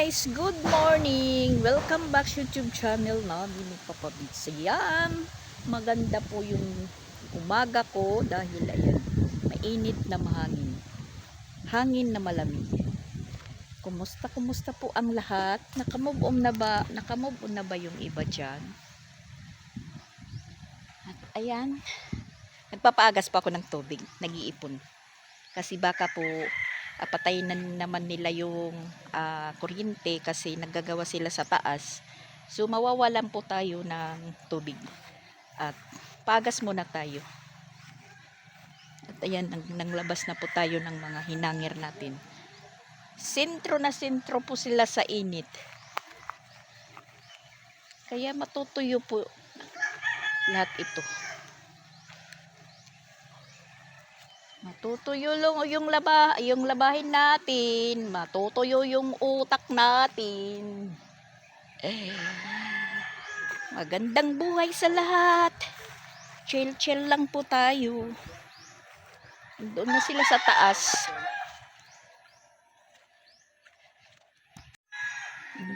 guys! Good morning! Welcome back sa YouTube channel namin ni Papa Bits. Ayan, maganda po yung umaga ko dahil ayan, mainit na mahangin. Hangin na malamig. Kumusta po ang lahat? Nakamove on na ba yung iba dyan? At ayan, nagpapaagas pa ako ng tubig, nag-iipon. Kasi baka po patayin na naman nila yung kuryente kasi naggagawa sila sa taas. So mawawalan po tayo ng tubig. At pagas muna tayo. At ayan, nanglabas na po tayo ng mga hinangir natin. Sentro na sentro po sila sa init. Kaya matutuyo po lahat ito. Matutuyo yung labahin natin. Matutuyo yung utak natin. Magandang buhay sa lahat. Chill lang po tayo. Doon na sila sa taas.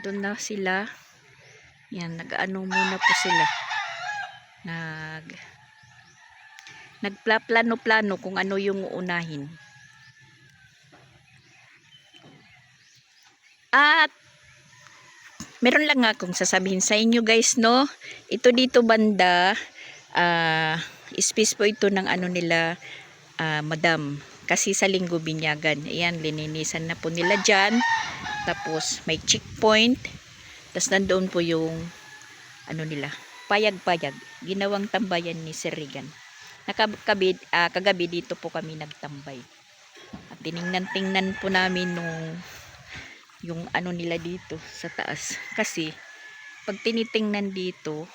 Doon na sila. Yan, nag-ano muna po sila. Nagplano-plano kung ano yung uunahin. At meron lang akong sasabihin sa inyo guys, no? Ito dito banda, space po ito ng ano nila, madam. Kasi sa linggo binyagan. Ayan, lininisan na po nila dyan. Tapos may checkpoint. Tapos nandoon po yung ano nila, payag-payag. Ginawang tambayan ni Sir Regan. Kagabi dito po kami nagtambay. At tiningnan po namin yung ano nila dito sa taas. Kasi pag tinitingnan dito,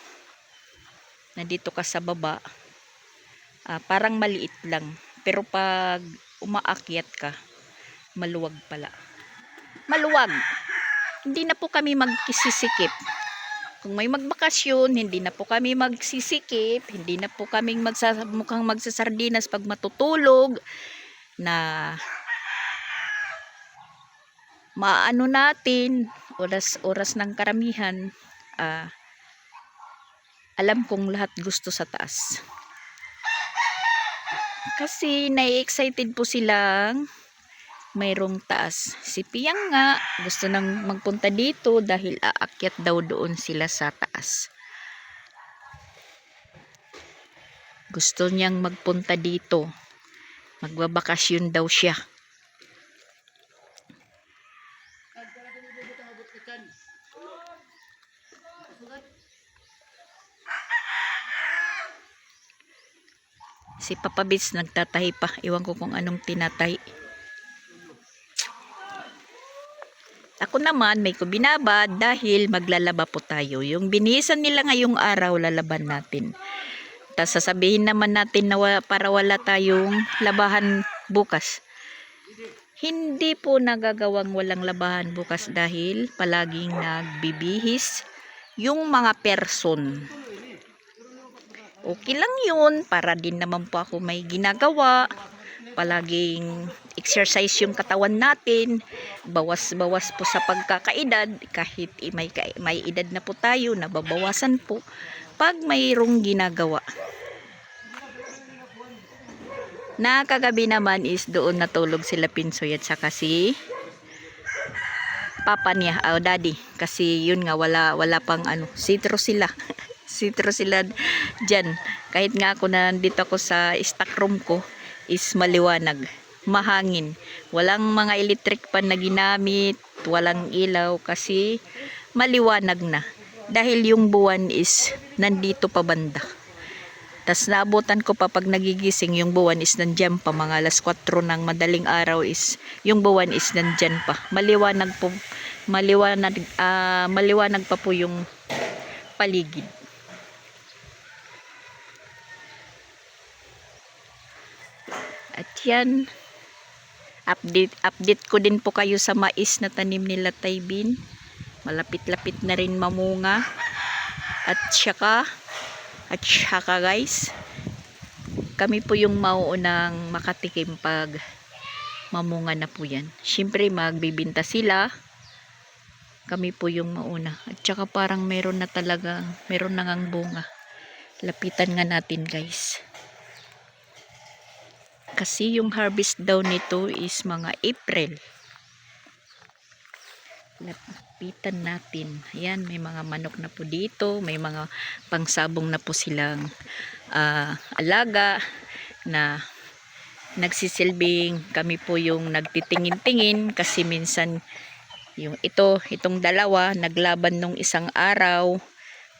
nandito ka sa baba, parang maliit lang. Pero pag umaakyat ka, maluwag pala. Maluwag. Hindi na po kami magsisikip. Kung may magbakasyon, hindi na po kami magsisikip, hindi na po kami mukhang magsasardinas pag matutulog, na maano natin, oras ng karamihan, alam kong lahat gusto sa taas. Kasi nai-excited po silang mayroong taas. Si Piang nga, gusto nang magpunta dito dahil aakyat daw doon sila sa taas. Gusto niyang magpunta dito. Magbabakasyon daw siya. Si Papa Bits nagtatahi pa. Iwan ko kung anong tinatahi. Ako naman may kubinabad dahil maglalaba po tayo. Yung binihisan nila ngayong araw, lalaban natin. Tapos sasabihin naman natin na para wala tayong labahan bukas. Hindi po nagagawang walang labahan bukas dahil palaging nagbibihis yung mga person. Okay lang yun, para din naman po ako may ginagawa. Palaging exercise yung katawan natin, bawas-bawas po sa pagkakaedad, kahit may edad na po tayo, nababawasan po pag mayroong ginagawa. Nakagabi naman is doon natulog sila Pinsoy at saka si papa niya, daddy, kasi yun nga wala pang ano, sitro sila. Sitro sila dyan. Kahit nga ako nandito ako sa stock room ko, is maliwanag, mahangin, walang mga electric pan na ginamit, walang ilaw kasi maliwanag na dahil yung buwan is nandito pa banda. Tas naabutan ko pa pag nagigising yung buwan is nandyan pa, mga alas 4 ng madaling araw is yung buwan is nandyan pa, maliwanag pa po yung paligid. At yan, update ko din po kayo sa mais na tanim nila Taybin. Malapit-lapit na rin mamunga. At saka guys, kami po yung mauunang makatikim pag mamunga na po yan. Siyempre magbibinta sila. Kami po yung mauna. At saka parang meron na ngang bunga. Lapitan nga natin guys. Kasi yung harvest daw nito is mga April. Lapitan natin. Ayan, may mga manok na po dito. May mga pangsabong na po silang alaga na nagsisilbing kami po yung nagtitingin-tingin kasi minsan yung itong dalawa naglaban nung isang araw.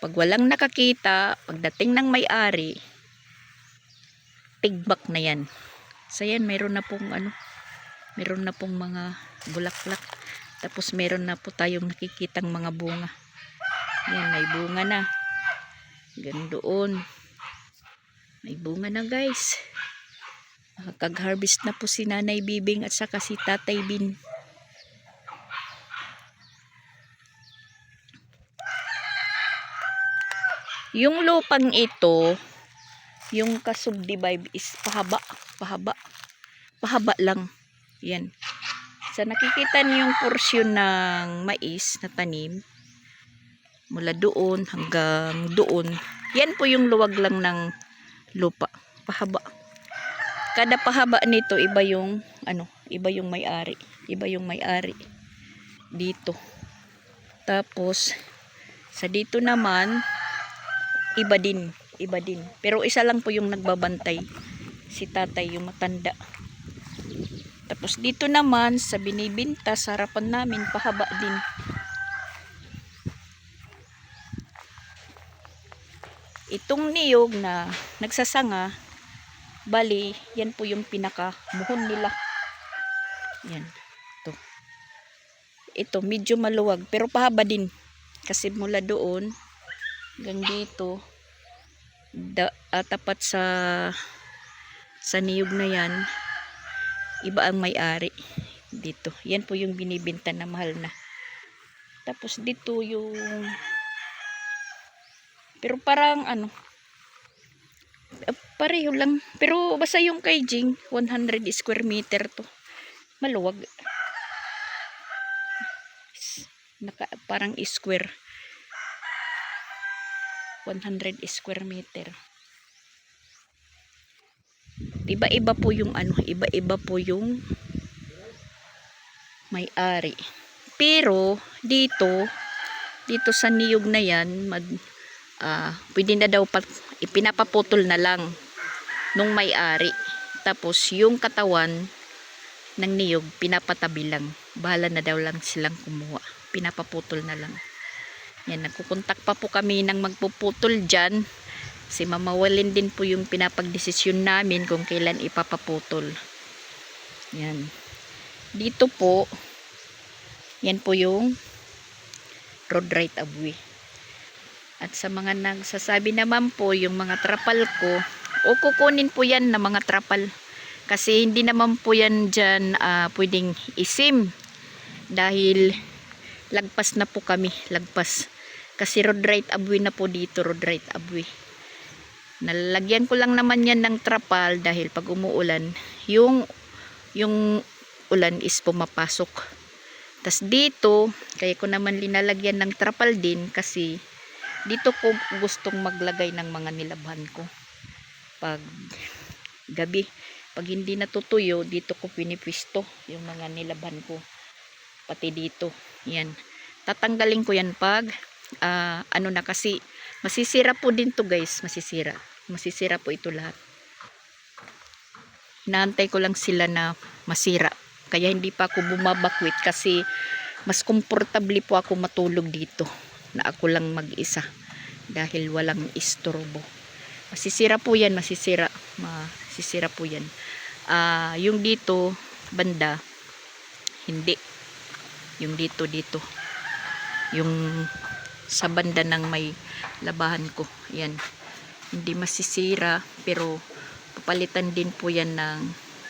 Pag walang nakakita, pagdating ng may-ari, tigbak na yan. So yan, meron na pong mga bulaklak. Tapos meron na po tayong nakikitang mga bunga. Yan, may bunga na. Gandoon. May bunga na guys. Kag-harvest na po si Nanay Bibing at saka si Tatay Bin. Yung lupang ito, yung ka-subdivide is pahaba lang. Yan. Sa nakikita niyo yung porsyon ng mais na tanim, mula doon hanggang doon, yan po yung luwag lang ng lupa. Pahaba. Kada pahaba nito, iba yung may-ari. Iba yung may-ari dito. Tapos, sa dito naman, iba din. Pero isa lang po yung nagbabantay. Si tatay, yung matanda. Tapos dito naman, sa binibinta, sa harapan namin, pahaba din. Itong niyog na nagsasanga, bali, yan po yung pinaka-muhon nila. Yan. Ito, medyo maluwag, pero pahaba din. Kasi mula doon, hanggang dito, tapat sa niyog na yan, iba ang may-ari dito. Yan po yung binibenta na mahal na. Tapos dito yung, pero parang pareho lang. Pero basta yung kay Jing, 100 square meter to. Maluwag. Parang square. 100 square meter. Iba-iba po yung iba-iba po yung may-ari. Pero dito sa niyog na yan, pwede na daw ipinapaputol na lang nung may-ari. Tapos yung katawan ng niyog pinapatabi lang. Bahala na daw lang silang kumuha. Pinapaputol na lang. Yan, nagkukontak pa po kami ng magpuputol dyan. Si Mama Walin din po yung pinapagdesisyon namin kung kailan ipapaputol. Yan. Dito po, yan po yung road right of way. At sa mga nagsasabi naman po, yung mga trapal ko, o kukunin po yan na mga trapal. Kasi hindi naman po yan dyan pwedeng isim. Dahil lagpas na po kami. Lagpas. Kasi road right of way na po dito. Road right of way. Nalagyan ko lang naman yan ng trapal dahil pag umuulan, yung ulan is pumapasok. Tas dito, kaya ko naman linalagyan ng trapal din kasi dito ko gustong maglagay ng mga nilabhan ko. Pag gabi, pag hindi natutuyo, dito ko pinipwisto yung mga nilabhan ko. Pati dito. Yan. Tatanggalin ko yan pag na kasi masisira po din to guys. Masisira po ito lahat. Inaantay ko lang sila na masira. Kaya hindi pa ako bumabakwit kasi mas komportable po ako matulog dito na ako lang mag-isa dahil walang istorbo. Masisira po yan, masisira po yan. Yung dito banda hindi. Yung dito yung sa banda ng may labahan ko, yan hindi masisira, pero papalitan din po yan ng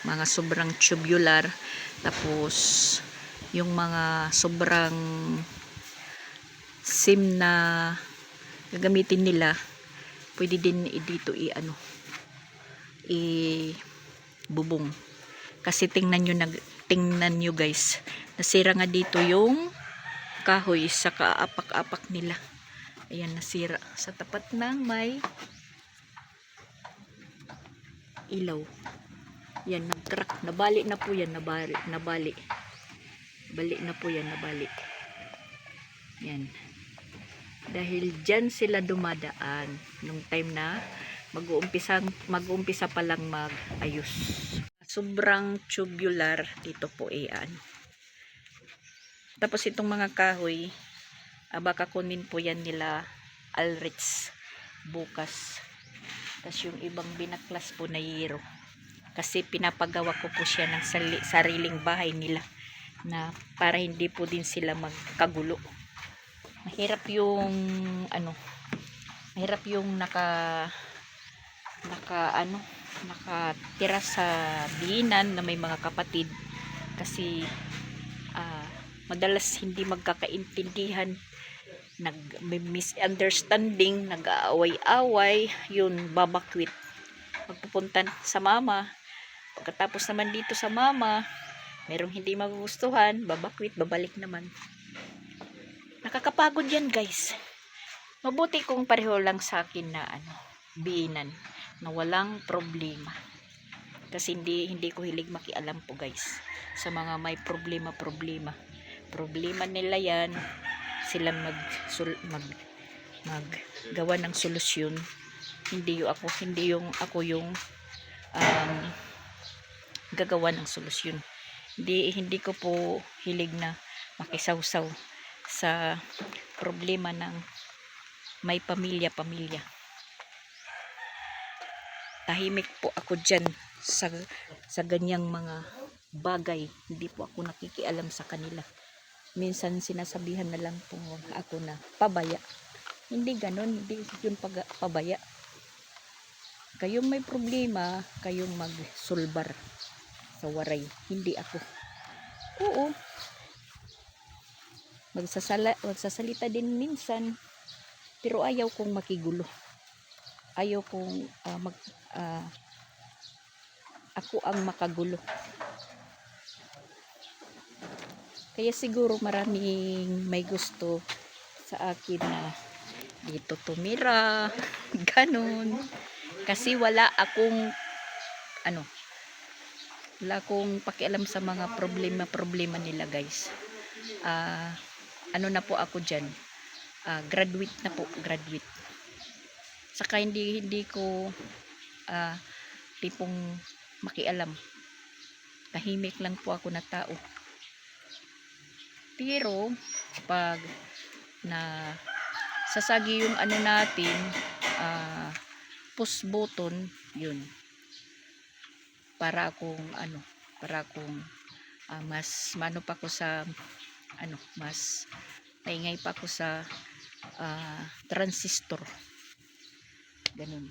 mga sobrang tubular. Tapos yung mga sobrang sim na gagamitin nila, pwede din dito bubong. Kasi tingnan nyo guys, nasira nga dito yung kahoy sa kaapak-apak nila. Ayan, nasira sa tapat ng may ilaw. Yan, nag-crack. Nabali na po yan. Nabali. Bali na po yan. Nabali. Yan. Dahil dyan sila dumadaan nung time na mag-uumpisa pa lang mag-ayos. Sobrang tubular dito po iyan. Tapos itong mga kahoy, baka kunin po yan nila Alrich bukas. Tapos yung ibang binaklas po na yero. Kasi pinapagawa ko po siya ng sariling bahay nila na para hindi po din sila magkagulo. Mahirap yung mahirap yung nakatira sa binan na may mga kapatid kasi madalas hindi magkakaintindihan, may misunderstanding, nag-aaway-away, yun babakwit. Magpupunta sa mama, pagkatapos naman dito sa mama merong hindi magugustuhan, babakwit, babalik naman. Nakakapagod yan guys. Mabuti kung pareho lang sa akin na biinan na walang problema. Kasi hindi ko hilig makialam po guys sa mga may problema nila yan, sila maggawa ng solusyon. Hindi yung ako yung gagawa ng solusyon. Hindi ko po hilig na makisawsaw sa problema ng may pamilya. Tahimik po ako dyan sa ganyang mga bagay. Hindi po ako nakikialam sa kanila. Minsan sinasabihan na lang po ako na pabaya. Hindi ganon, hindi yun pabaya. Kayong may problema, kayong magsulbar sa waray, hindi ako. Oo, magsasalita din minsan, pero ayaw kong makigulo. Ayaw kong ako ang makagulo. Kaya siguro maraming may gusto sa akin na dito tumira, ganun. Kasi wala akong pakialam sa mga problema nila guys. Na po ako dyan, graduate na po, graduate. Saka hindi ko tipong makialam. Tahimik lang po ako na tao. Pero pag na sasagi yung natin, push button, yun. Para akong mas mano pa ko sa mas maingay pa ko sa transistor. Ganun.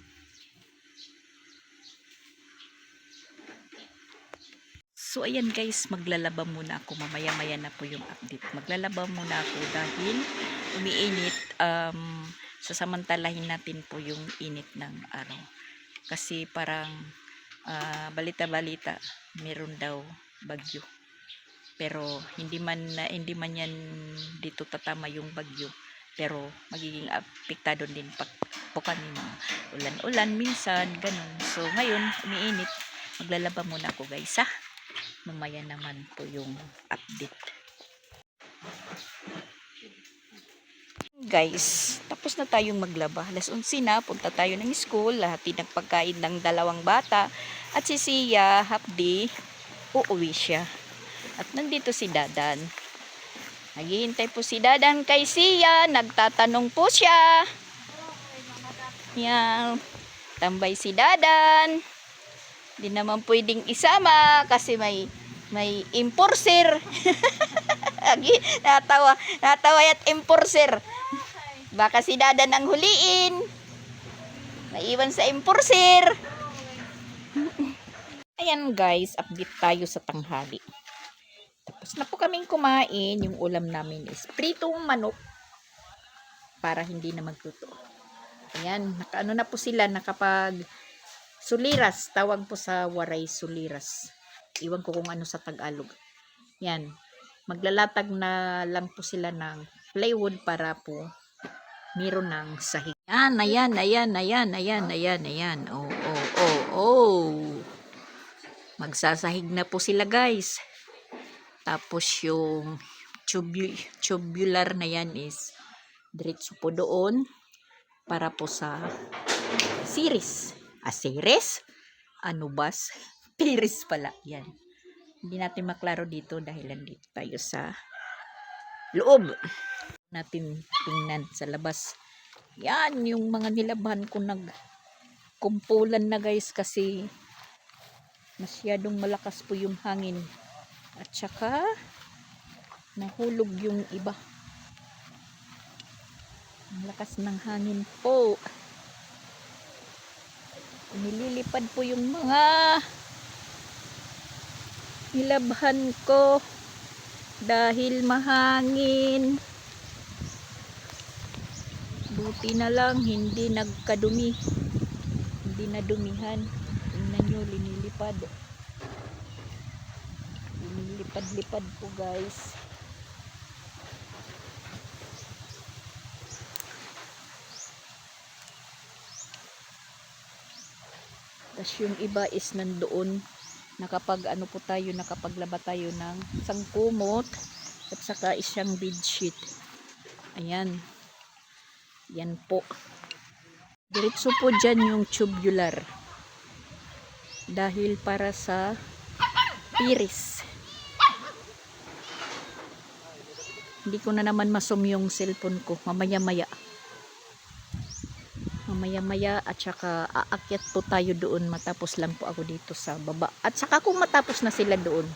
So ayan guys, maglalaba muna ako. Mamaya-maya na po yung update. Maglalaba muna ako dahil umiinit. Sasamantalahin natin po yung init ng araw. Kasi parang balita-balita meron daw bagyo. Pero hindi man yan dito tatama yung bagyo. Pero magiging apektado din po kanina. Ulan-ulan minsan, ganun. So ngayon, umiinit. Maglalaba muna ako guys ha. Mamaya naman po yung update. Guys, tapos na tayong maglaba. 11:00 na, punta tayo ng school. Lahat nagpagkain ng 2 bata. At si Sia, half day, uuwi siya. At nandito si Dadan. Naghihintay po si Dadan kay Sia. Nagtatanong po siya. Yan. Tambay si Dadan. Hindi naman pwedeng isama kasi may enforcer. Natawa at enforcer. Baka si Dadan ang huliin. Naiwan sa enforcer. Ayan guys, update tayo sa tanghali. Tapos na po kaming kumain. Yung ulam namin is pritong manok para hindi na magluto. Ayan, nakaano na po sila, nakapag suliras, tawag po sa waray suliras. Iwan ko kung ano sa Tagalog. Yan. maglalatag na lang po sila ng plywood para po meron ng sahig. Ayan, ayan. Oh. Magsasahig na po sila guys. Tapos yung tubular na yan is diretso po doon para po sa series. Series? Ano bas? Piris pala. Yan. Hindi natin maklaro dito dahil nandito tayo sa loob. Natin tingnan sa labas. Yan yung mga nilabhan ko kumpulan na guys kasi masyadong malakas po yung hangin. At saka nahulog yung iba. Ang lakas ng hangin po. Nililipad po yung mga nilabhan ko dahil mahangin. Buti na lang hindi nagkadumi. Hindi nadumihan. Tingnan nyo, linilipad. Linilipad-lipad po guys. Tapos yung iba is nandoon. Nakapag nakapaglaba tayo ng isang kumot at saka isang bedsheet. Ayan. Yan po. Diretso po dyan yung tubular. Dahil para sa piris. Hindi ko na naman masum yung cellphone ko. Mamaya-maya at saka aakyat po tayo doon, matapos lang po ako dito sa baba. At saka kung matapos na sila doon,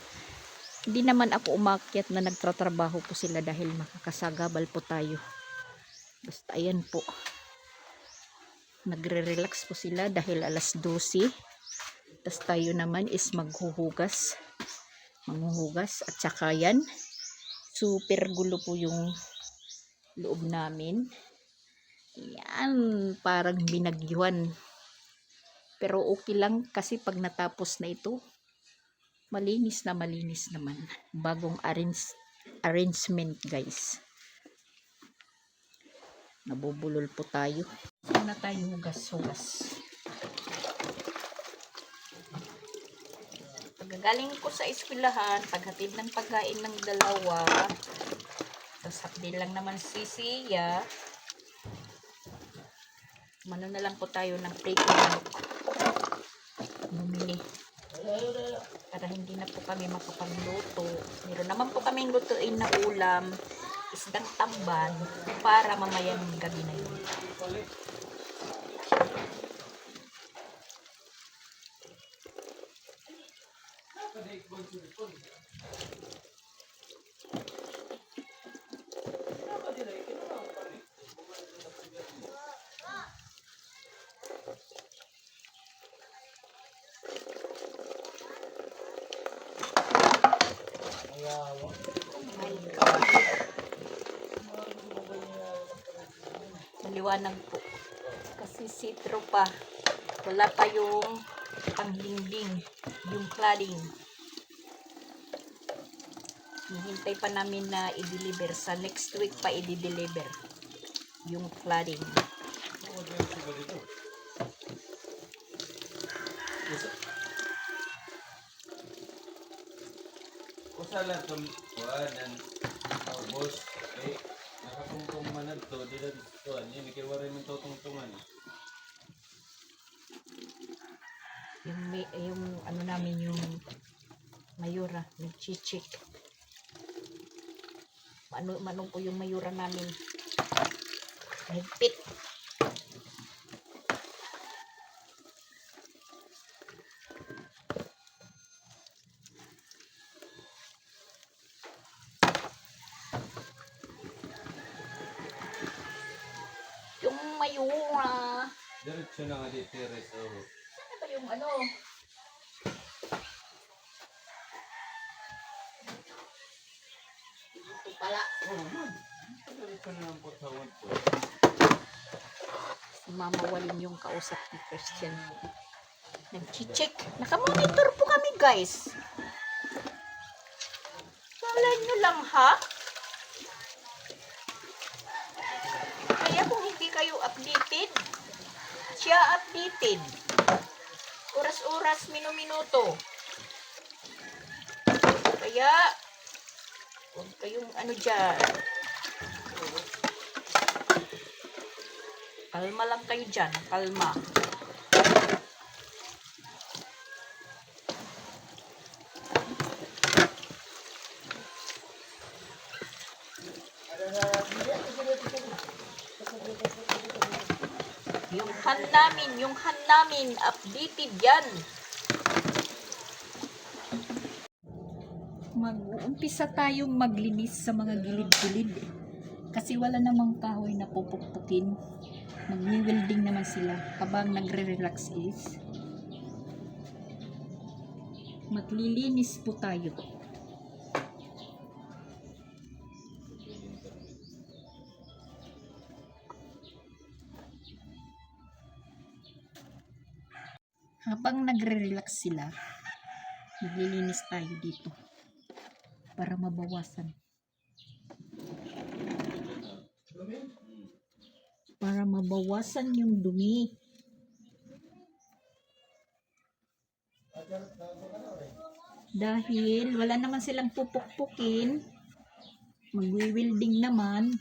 hindi naman ako umakyat na nagtatrabaho po sila dahil makakasagabal po tayo. Basta ayan po, nagre-relax po sila dahil alas 12. Tapos tayo naman is manghuhugas at saka yan, super gulo po yung loob namin. Yan, parang binagyuhan. Pero okay lang kasi pag natapos na ito, malinis naman. Bagong arrangement guys. Nabubulol po tayo. Muna tayo hugas. Pagagaling ko sa eskwelahan, paghatid ng pagkain ng dalawa, tapos hapdi lang naman si Sia. Mano na lang po tayo ng prito manok. Bumili. Para hindi na po kami makapagluto. Meron naman po kami lutuin na ulam, isdang tamban, para mamayang gabi na yun. Maliwanag po kasi sitro pa, wala pa yung panglingding, yung cladding. Hihintay pa namin na i-deliver sa next week pa i-deliver yung cladding. Usalan tong kuanan bos nakatungtong man to dili tuan ini kay wala man tutungtungan. Yung ano namin yung mayura, nag-chichik. Manong po yung mayura namin. Higpit. Yung mayura. Diretso na nga di teres oh. Saan ba yung ano? Ito pala. Oh man. Diretso na ang potawon po. Si Mama Walin yung kausap ni Christian. Nag-check. Nakamonitor po kami guys. Wala nyo lang, ha? Kaya kung hindi kayo updated, siya updated. Oras-oras, minuto. Kaya, huwag kayong ano dyan. Kalma lang kayo dyan. Kalma. Yung han namin, updated yan. Mag-uumpisa tayong maglinis sa mga gilid-gilid. Kasi wala namang kahoy na pupukpukin. Magwi-welding naman sila habang nagre-relax is. Maglilinis po tayo. Habang nagre-relax sila, maglilinis tayo dito para mabawasan. Para mabawasan yung dumi. Dahil wala naman silang pupukpukin, magwi-welding naman.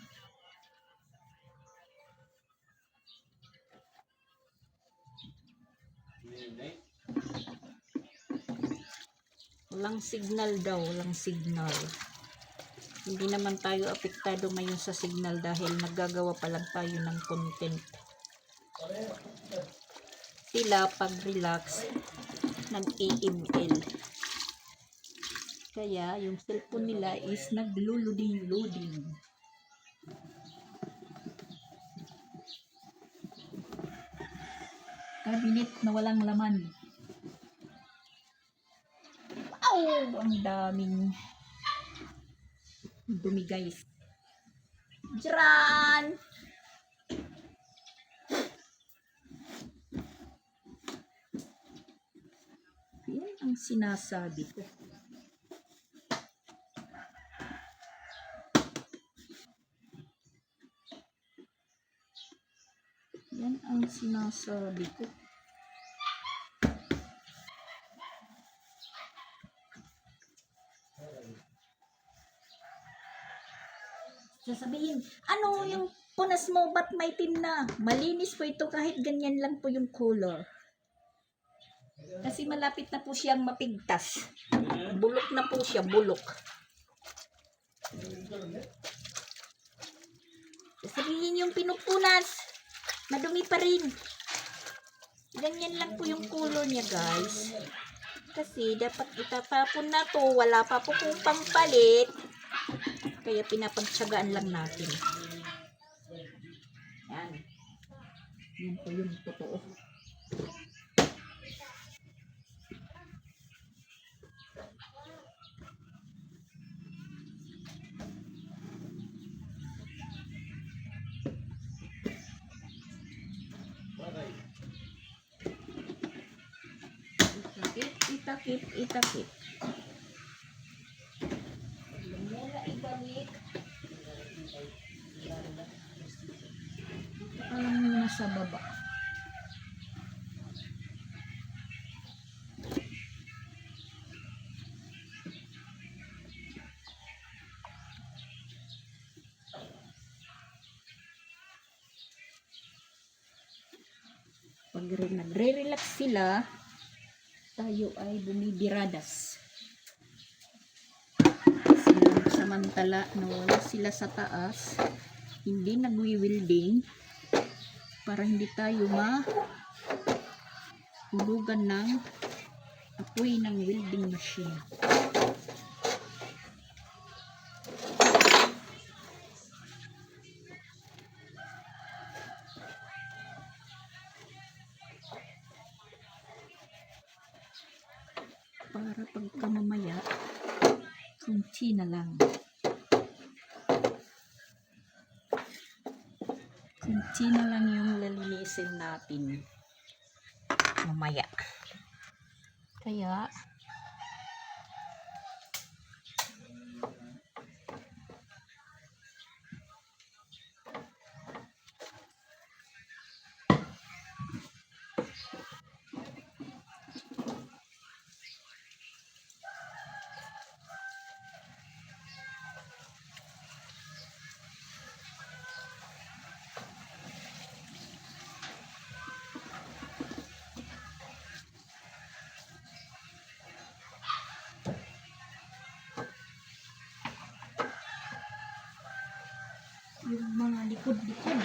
Walang signal daw, walang signal. Hindi naman tayo apektado ngayon sa signal dahil naggagawa pa lang tayo ng content. Sila pag relax, nag-AML. Kaya yung cellphone nila is naglo-loading. Cabinet na walang laman. Ang daming dumi, guys. Diyan! Yan ang sinasabi ko. Yan ang sinasabi ko. Sasabihin, ano yung punas mo, ba't may itim na? Malinis po ito kahit ganyan lang po yung color. Kasi malapit na po siyang mapigtas. Bulok na po siya, bulok. Sasabihin yung pinupunas, madumi pa rin. Ganyan lang po yung color niya, guys. Kasi dapat itatapon na to, wala pa po kung pampalit. Kaya pinapagtsagaan lang natin. Yan. Yan po yung totoo. Itakip. Mula ibalik. Alam mo na sa baba. Pag nagre-relax sila, tayo ay bumibiradas. Samantala na wala sila sa taas, hindi nagwi-welding para hindi tayo mahulugan ng apoy ng welding machine. Para pagka mamaya, kunti na lang. Kunti na lang yung lalinisin natin mamaya. Kaya, Yung mga likod-likod.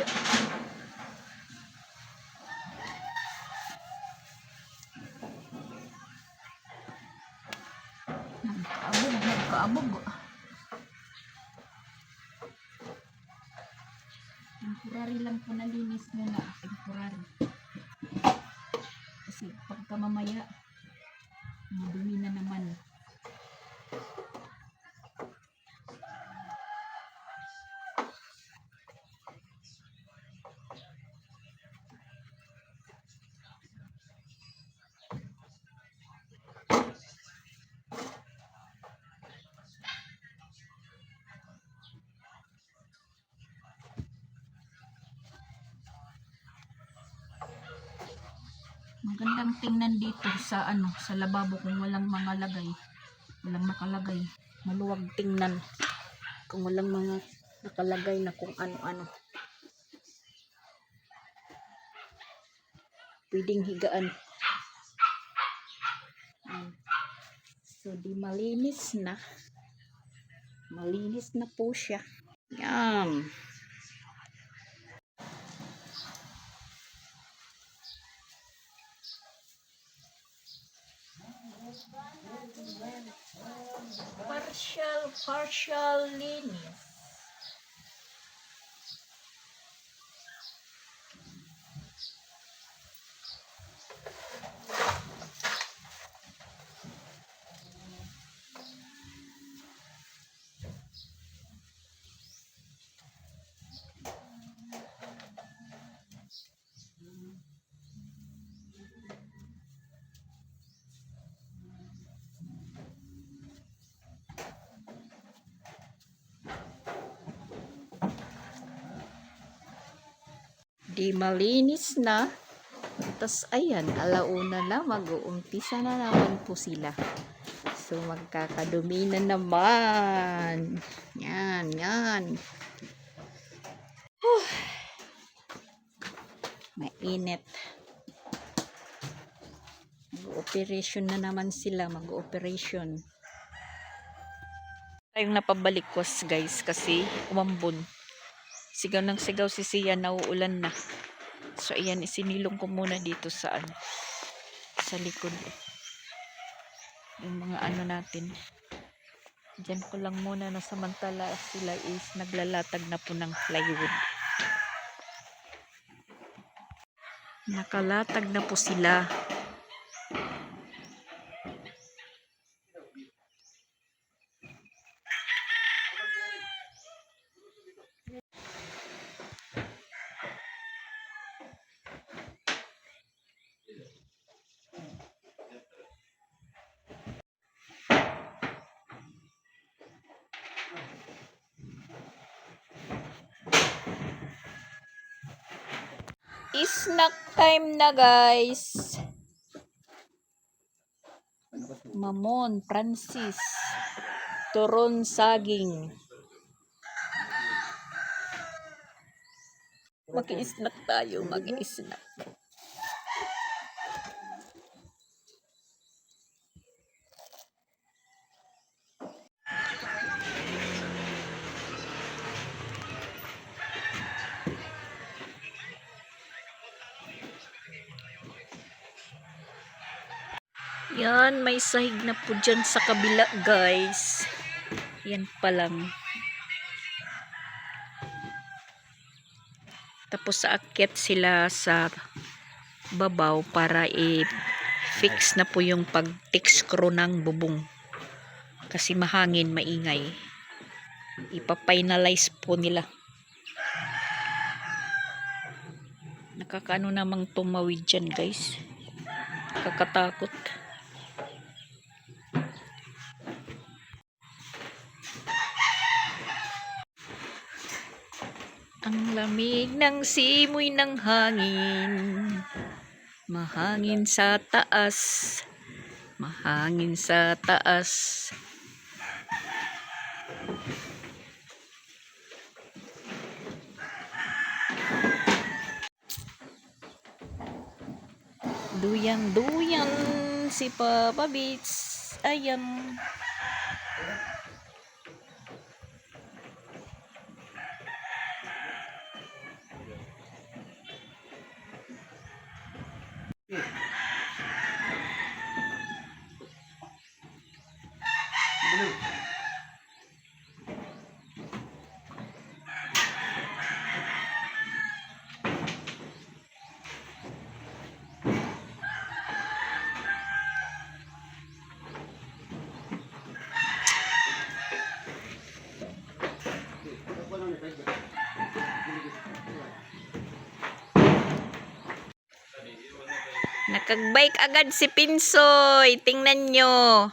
Nagkaabog. Temporary lang po nalinis muna. Temporary. Kasi pagka mamaya, madumi na naman. Magandang tingnan dito sa sa lababo kung walang mga lagay. Walang nakalagay. Maluwag tingnan kung walang mga nakalagay na kung ano-ano. Pwedeng higaan. So, di malinis na. Malinis na po siya. Yum! Partial linis. Di malinis na. Tapos ayan, alauna na, mag-uumpisa na naman po sila. So magkakadumi na naman. Yan, yan. Mainit. Mag-operation na naman sila, mag-operation. Tayong napabalikwas guys kasi umambon. Sigaw ng sigaw si Sia, nauulan na. So ayan, isinilong ko muna dito sa sa likod. Yung mga natin. Diyan ko lang muna na samantala sila is naglalatag na po ng plywood. Nakalatag na po sila. Snack time na guys. Mamon, Francis, turon saging. Mag-i-snack tayo, mag-i-snack. Yan, may sahig na po dyan sa kabila guys. Yan pa lang. Tapos aakyat sila sa babaw para i-fix na po yung pag-tick screw ng bubong. Kasi mahangin, maingay. Ipa-finalize po nila. Nakakaano namang tumawid dyan guys. Kakatakot. Ang lamig ng simoy ng hangin. Mahangin sa taas. Mahangin sa taas. Duyang-duyang si Papa Beats. Ayam. Nakagbike agad si Pinsoy. Tingnan nyo.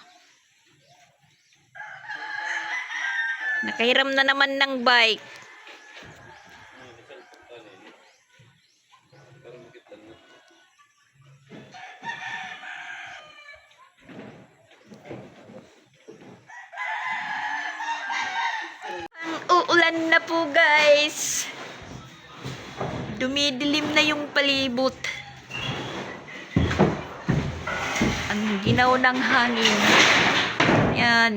Nakahiram na naman ng bike. Uulan na po guys. Dumidilim na yung palibot. Ang ginaw ng hangin. Yan.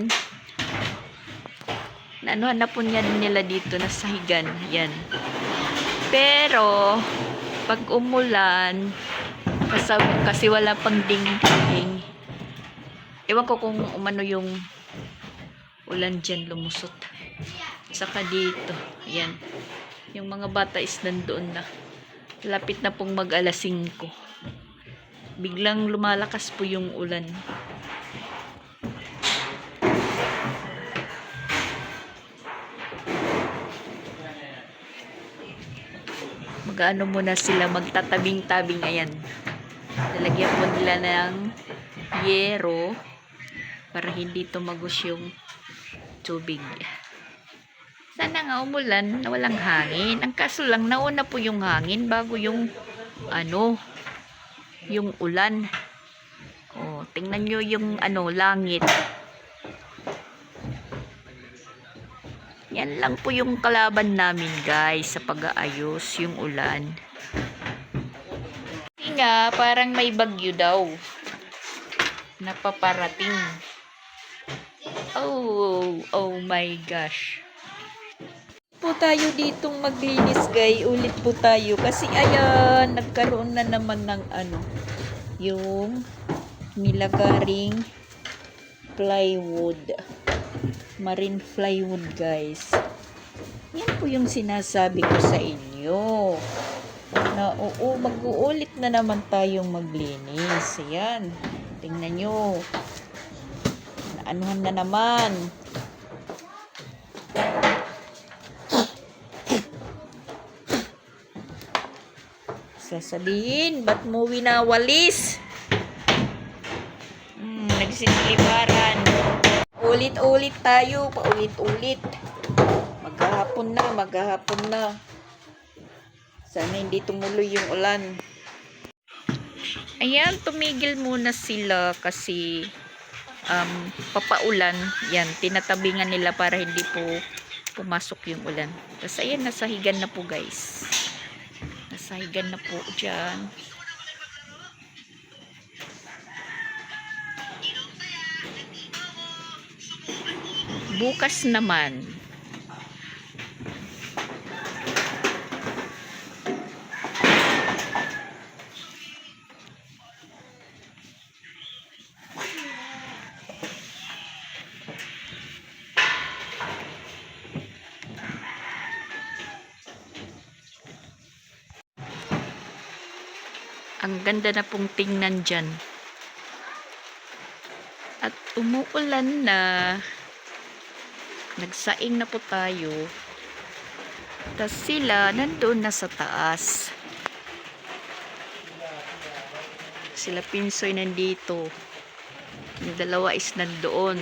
Naanuhan na po nila dito na sahigan. Yan. Pero, pag umulan, kasi wala pang ding-ding. Ewan ko kung umano yung ulan dyan lumusot. Saka dito. Yan. Yung mga bata is nandoon na. Lapit na pong mag-alas 5. Biglang lumalakas po yung ulan. Mag-ano muna sila, magtatabing-tabing. Ayan. Lalagyan po nila ng yero para hindi tumagos yung tubig. Sana nga umulan na walang hangin. Ang kaso lang, nauna po yung hangin bago yung yung ulan. Oh, tingnan nyo yung langit. Yan lang po yung kalaban namin guys sa pag-aayos, yung ulan. Kasi nga, parang may bagyo daw napaparating. Oh my gosh. Po tayo ditong maglinis guys, ulit po tayo kasi ayan, nagkaroon na naman ng yung nilagaring plywood, marine plywood guys. Yan po yung sinasabi ko sa inyo na mag-uulit na naman tayong maglinis. Ayan, tingnan nyo, naanuhan na naman. Sasabihin, ba't mo winawalis? Nagsisilibaran. Ulit-ulit tayo, paulit-ulit. Maghahapon na. Sana hindi tumuloy yung ulan. Ayan, tumigil muna sila kasi papaulan. Yan, tinatabingan nila para hindi po pumasok yung ulan. Tapos ayan, nasahigan na po guys. Nasahigan na po dyan. Bukas naman. Ang ganda na pong tingnan dyan. At umuulan na. Nagsaing na po tayo. Tapos sila nandoon na sa taas. Sila Pinsoy nandito. Yung dalawa is nandoon.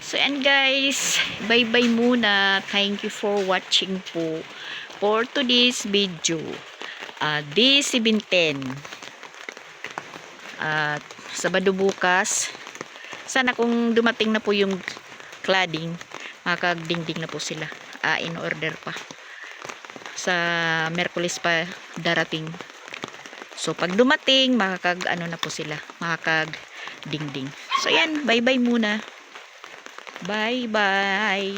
So and guys, bye-bye muna. Thank you for watching po for today's video. This 7:10 at Sabado bukas, sana kung dumating na po yung cladding, makakagdingding na po sila. In order pa sa Miyerkules pa darating. So pag dumating, na po sila, makakagdingding. So yan, bye bye muna. Bye bye.